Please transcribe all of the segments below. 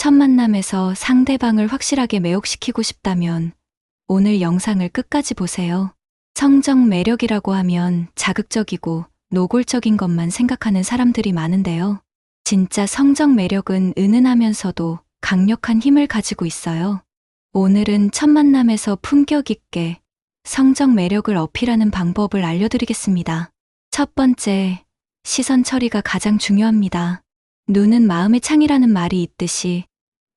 첫 만남에서 상대방을 확실하게 매혹시키고 싶다면 오늘 영상을 끝까지 보세요. 성적 매력이라고 하면 자극적이고 노골적인 것만 생각하는 사람들이 많은데요. 진짜 성적 매력은 은은하면서도 강력한 힘을 가지고 있어요. 오늘은 첫 만남에서 품격 있게 성적 매력을 어필하는 방법을 알려드리겠습니다. 첫 번째, 시선 처리가 가장 중요합니다. 눈은 마음의 창이라는 말이 있듯이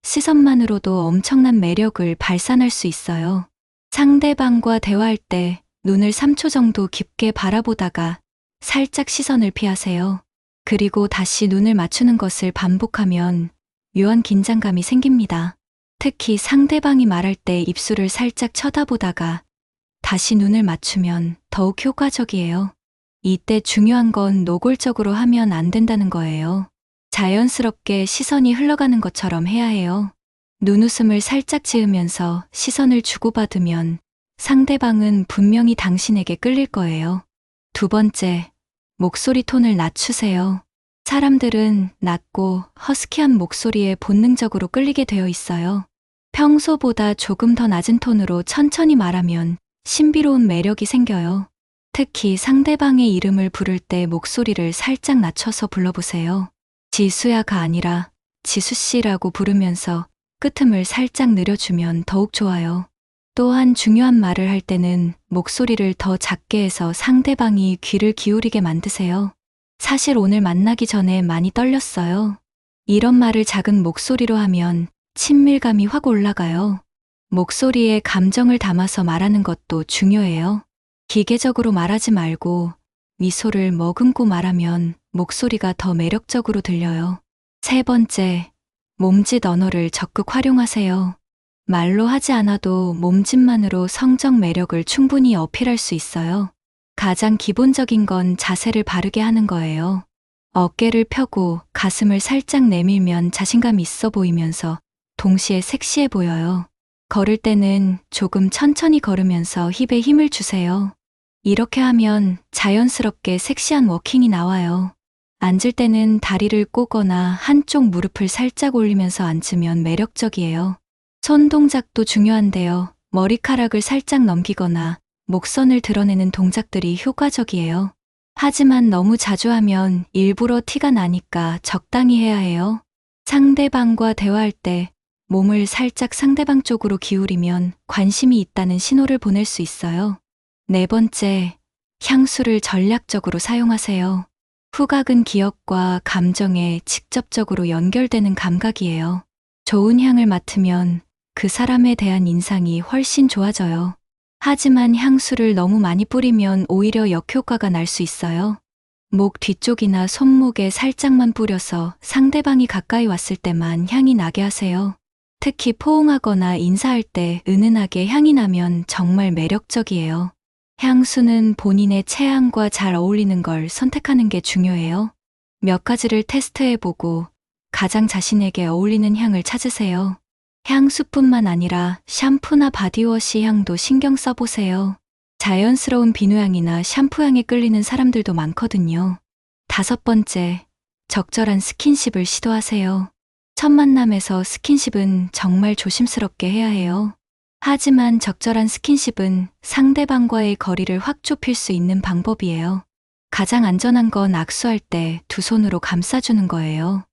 시선만으로도 엄청난 매력을 발산할 수 있어요. 상대방과 대화할 때 눈을 3초 정도 깊게 바라보다가 살짝 시선을 피하세요. 그리고 다시 눈을 맞추는 것을 반복하면 묘한 긴장감이 생깁니다. 특히 상대방이 말할 때 입술을 살짝 쳐다보다가 다시 눈을 맞추면 더욱 효과적이에요. 이때 중요한 건 노골적으로 하면 안 된다는 거예요. 자연스럽게 시선이 흘러가는 것처럼 해야 해요. 눈웃음을 살짝 지으면서 시선을 주고받으면 상대방은 분명히 당신에게 끌릴 거예요. 두 번째, 목소리 톤을 낮추세요. 사람들은 낮고 허스키한 목소리에 본능적으로 끌리게 되어 있어요. 평소보다 조금 더 낮은 톤으로 천천히 말하면 신비로운 매력이 생겨요. 특히 상대방의 이름을 부를 때 목소리를 살짝 낮춰서 불러보세요. 지수야가 아니라 지수씨라고 부르면서 끄트을 살짝 늘려주면 더욱 좋아요. 또한 중요한 말을 할 때는 목소리를 더 작게 해서 상대방이 귀를 기울이게 만드세요. 사실 오늘 만나기 전에 많이 떨렸어요. 이런 말을 작은 목소리로 하면 친밀감이 확 올라가요. 목소리에 감정을 담아서 말하는 것도 중요해요. 기계적으로 말하지 말고 미소를 머금고 말하면 목소리가 더 매력적으로 들려요. 세 번째, 몸짓 언어를 적극 활용하세요. 말로 하지 않아도 몸짓만으로 성적 매력을 충분히 어필할 수 있어요. 가장 기본적인 건 자세를 바르게 하는 거예요. 어깨를 펴고 가슴을 살짝 내밀면 자신감 있어 보이면서 동시에 섹시해 보여요. 걸을 때는 조금 천천히 걸으면서 힙에 힘을 주세요. 이렇게 하면 자연스럽게 섹시한 워킹이 나와요. 앉을 때는 다리를 꼬거나 한쪽 무릎을 살짝 올리면서 앉으면 매력적이에요. 손 동작도 중요한데요. 머리카락을 살짝 넘기거나 목선을 드러내는 동작들이 효과적이에요. 하지만 너무 자주 하면 일부러 티가 나니까 적당히 해야 해요. 상대방과 대화할 때 몸을 살짝 상대방 쪽으로 기울이면 관심이 있다는 신호를 보낼 수 있어요. 네 번째, 향수를 전략적으로 사용하세요. 후각은 기억과 감정에 직접적으로 연결되는 감각이에요. 좋은 향을 맡으면 그 사람에 대한 인상이 훨씬 좋아져요. 하지만 향수를 너무 많이 뿌리면 오히려 역효과가 날 수 있어요. 목 뒤쪽이나 손목에 살짝만 뿌려서 상대방이 가까이 왔을 때만 향이 나게 하세요. 특히 포옹하거나 인사할 때 은은하게 향이 나면 정말 매력적이에요. 향수는 본인의 체향과 잘 어울리는 걸 선택하는 게 중요해요. 몇 가지를 테스트해보고 가장 자신에게 어울리는 향을 찾으세요. 향수뿐만 아니라 샴푸나 바디워시 향도 신경 써보세요. 자연스러운 비누향이나 샴푸향에 끌리는 사람들도 많거든요. 다섯 번째, 적절한 스킨십을 시도하세요. 첫 만남에서 스킨십은 정말 조심스럽게 해야 해요. 하지만 적절한 스킨십은 상대방과의 거리를 확 좁힐 수 있는 방법이에요. 가장 안전한 건 악수할 때 두 손으로 감싸주는 거예요.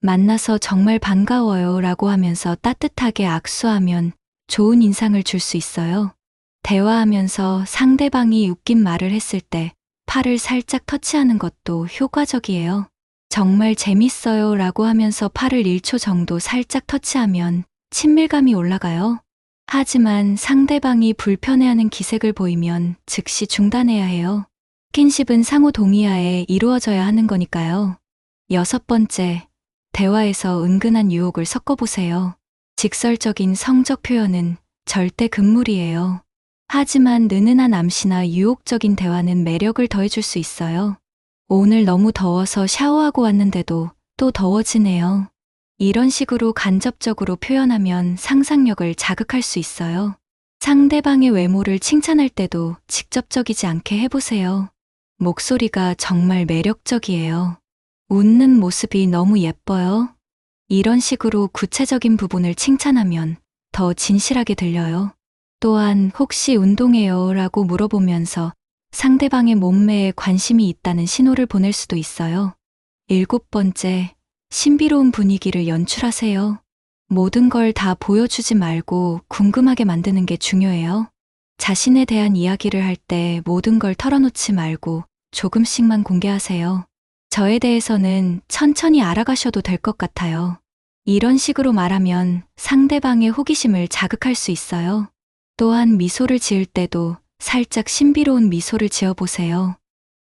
만나서 정말 반가워요 라고 하면서 따뜻하게 악수하면 좋은 인상을 줄 수 있어요. 대화하면서 상대방이 웃긴 말을 했을 때 팔을 살짝 터치하는 것도 효과적이에요. 정말 재밌어요 라고 하면서 팔을 1초 정도 살짝 터치하면 친밀감이 올라가요. 하지만 상대방이 불편해하는 기색을 보이면 즉시 중단해야 해요. 스킨십은 상호 동의하에 이루어져야 하는 거니까요. 여섯 번째, 대화에서 은근한 유혹을 섞어보세요. 직설적인 성적 표현은 절대 금물이에요. 하지만 은은한 암시나 유혹적인 대화는 매력을 더해줄 수 있어요. 오늘 너무 더워서 샤워하고 왔는데도 또 더워지네요. 이런 식으로 간접적으로 표현하면 상상력을 자극할 수 있어요. 상대방의 외모를 칭찬할 때도 직접적이지 않게 해보세요. 목소리가 정말 매력적이에요. 웃는 모습이 너무 예뻐요. 이런 식으로 구체적인 부분을 칭찬하면 더 진실하게 들려요. 또한 혹시 운동해요? 라고 물어보면서 상대방의 몸매에 관심이 있다는 신호를 보낼 수도 있어요. 7번째, 신비로운 분위기를 연출하세요. 모든 걸 다 보여주지 말고 궁금하게 만드는 게 중요해요. 자신에 대한 이야기를 할 때 모든 걸 털어놓지 말고 조금씩만 공개하세요. 저에 대해서는 천천히 알아가셔도 될 것 같아요. 이런 식으로 말하면 상대방의 호기심을 자극할 수 있어요. 또한 미소를 지을 때도 살짝 신비로운 미소를 지어보세요.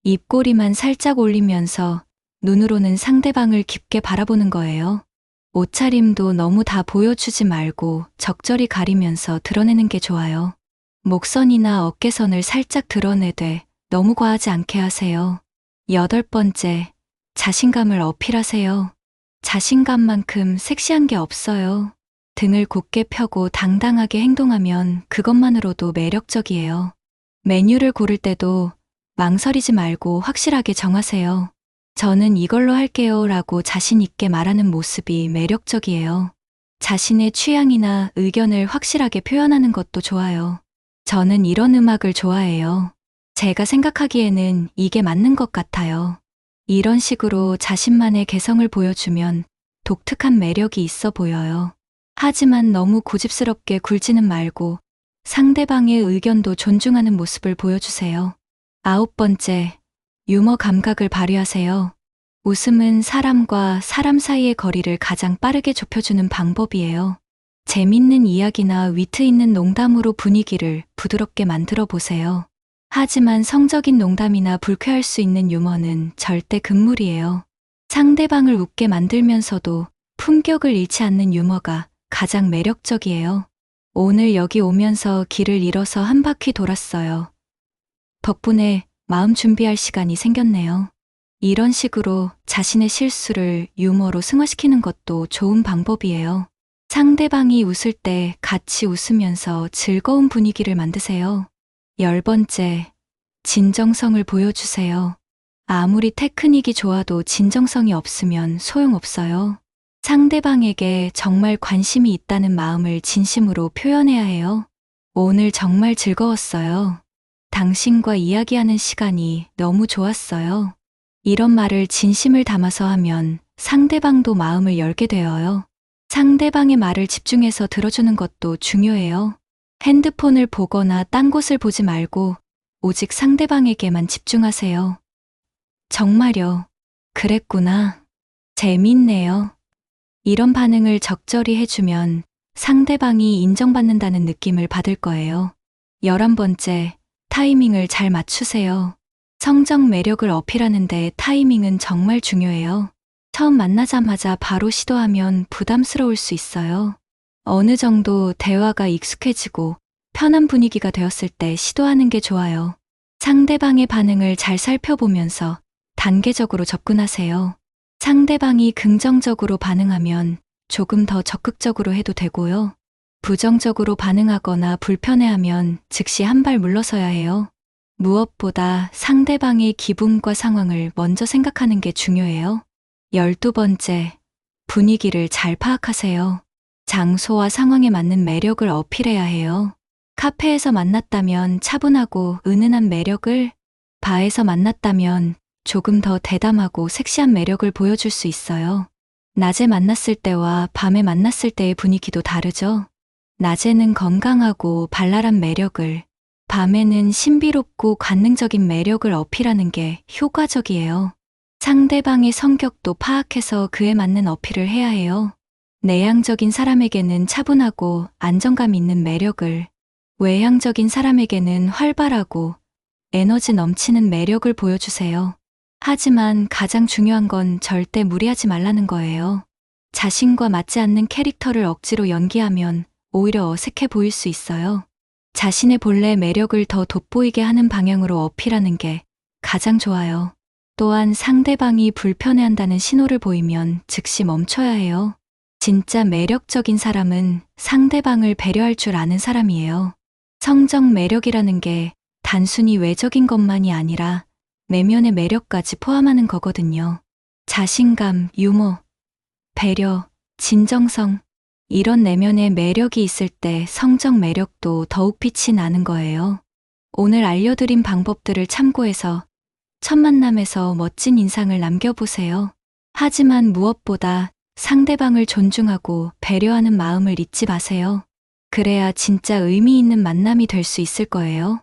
입꼬리만 살짝 올리면서 눈으로는 상대방을 깊게 바라보는 거예요. 옷차림도 너무 다 보여주지 말고 적절히 가리면서 드러내는 게 좋아요. 목선이나 어깨선을 살짝 드러내되 너무 과하지 않게 하세요. 8번째, 자신감을 어필하세요. 자신감만큼 섹시한 게 없어요. 등을 곧게 펴고 당당하게 행동하면 그것만으로도 매력적이에요. 메뉴를 고를 때도 망설이지 말고 확실하게 정하세요. 저는 이걸로 할게요 라고 자신 있게 말하는 모습이 매력적이에요. 자신의 취향이나 의견을 확실하게 표현하는 것도 좋아요. 저는 이런 음악을 좋아해요. 제가 생각하기에는 이게 맞는 것 같아요. 이런 식으로 자신만의 개성을 보여주면 독특한 매력이 있어 보여요. 하지만 너무 고집스럽게 굴지는 말고 상대방의 의견도 존중하는 모습을 보여주세요. 9번째, 유머 감각을 발휘하세요. 웃음은 사람과 사람 사이의 거리를 가장 빠르게 좁혀주는 방법이에요. 재밌는 이야기나 위트 있는 농담으로 분위기를 부드럽게 만들어 보세요. 하지만 성적인 농담이나 불쾌할 수 있는 유머는 절대 금물이에요. 상대방을 웃게 만들면서도 품격을 잃지 않는 유머가 가장 매력적이에요. 오늘 여기 오면서 길을 잃어서 한 바퀴 돌았어요. 덕분에 마음 준비할 시간이 생겼네요. 이런 식으로 자신의 실수를 유머로 승화시키는 것도 좋은 방법이에요. 상대방이 웃을 때 같이 웃으면서 즐거운 분위기를 만드세요. 10번째, 진정성을 보여주세요. 아무리 테크닉이 좋아도 진정성이 없으면 소용없어요. 상대방에게 정말 관심이 있다는 마음을 진심으로 표현해야 해요. 오늘 정말 즐거웠어요. 당신과 이야기하는 시간이 너무 좋았어요. 이런 말을 진심을 담아서 하면 상대방도 마음을 열게 되어요. 상대방의 말을 집중해서 들어주는 것도 중요해요. 핸드폰을 보거나 딴 곳을 보지 말고 오직 상대방에게만 집중하세요. 정말요. 그랬구나. 재밌네요. 이런 반응을 적절히 해주면 상대방이 인정받는다는 느낌을 받을 거예요. 11번째, 타이밍을 잘 맞추세요. 성적 매력을 어필하는데 타이밍은 정말 중요해요. 처음 만나자마자 바로 시도하면 부담스러울 수 있어요. 어느 정도 대화가 익숙해지고 편한 분위기가 되었을 때 시도하는 게 좋아요. 상대방의 반응을 잘 살펴보면서 단계적으로 접근하세요. 상대방이 긍정적으로 반응하면 조금 더 적극적으로 해도 되고요. 부정적으로 반응하거나 불편해하면 즉시 한 발 물러서야 해요. 무엇보다 상대방의 기분과 상황을 먼저 생각하는 게 중요해요. 12번째, 분위기를 잘 파악하세요. 장소와 상황에 맞는 매력을 어필해야 해요. 카페에서 만났다면 차분하고 은은한 매력을, 바에서 만났다면 조금 더 대담하고 섹시한 매력을 보여줄 수 있어요. 낮에 만났을 때와 밤에 만났을 때의 분위기도 다르죠. 낮에는 건강하고 발랄한 매력을, 밤에는 신비롭고 관능적인 매력을 어필하는 게 효과적이에요. 상대방의 성격도 파악해서 그에 맞는 어필을 해야 해요. 내향적인 사람에게는 차분하고 안정감 있는 매력을, 외향적인 사람에게는 활발하고 에너지 넘치는 매력을 보여주세요. 하지만 가장 중요한 건 절대 무리하지 말라는 거예요. 자신과 맞지 않는 캐릭터를 억지로 연기하면 오히려 어색해 보일 수 있어요. 자신의 본래 매력을 더 돋보이게 하는 방향으로 어필하는 게 가장 좋아요. 또한 상대방이 불편해한다는 신호를 보이면 즉시 멈춰야 해요. 진짜 매력적인 사람은 상대방을 배려할 줄 아는 사람이에요. 성적 매력이라는 게 단순히 외적인 것만이 아니라 내면의 매력까지 포함하는 거거든요. 자신감, 유머, 배려, 진정성, 이런 내면의 매력이 있을 때 성적 매력도 더욱 빛이 나는 거예요. 오늘 알려드린 방법들을 참고해서 첫 만남에서 멋진 인상을 남겨보세요. 하지만 무엇보다 상대방을 존중하고 배려하는 마음을 잊지 마세요. 그래야 진짜 의미 있는 만남이 될 수 있을 거예요.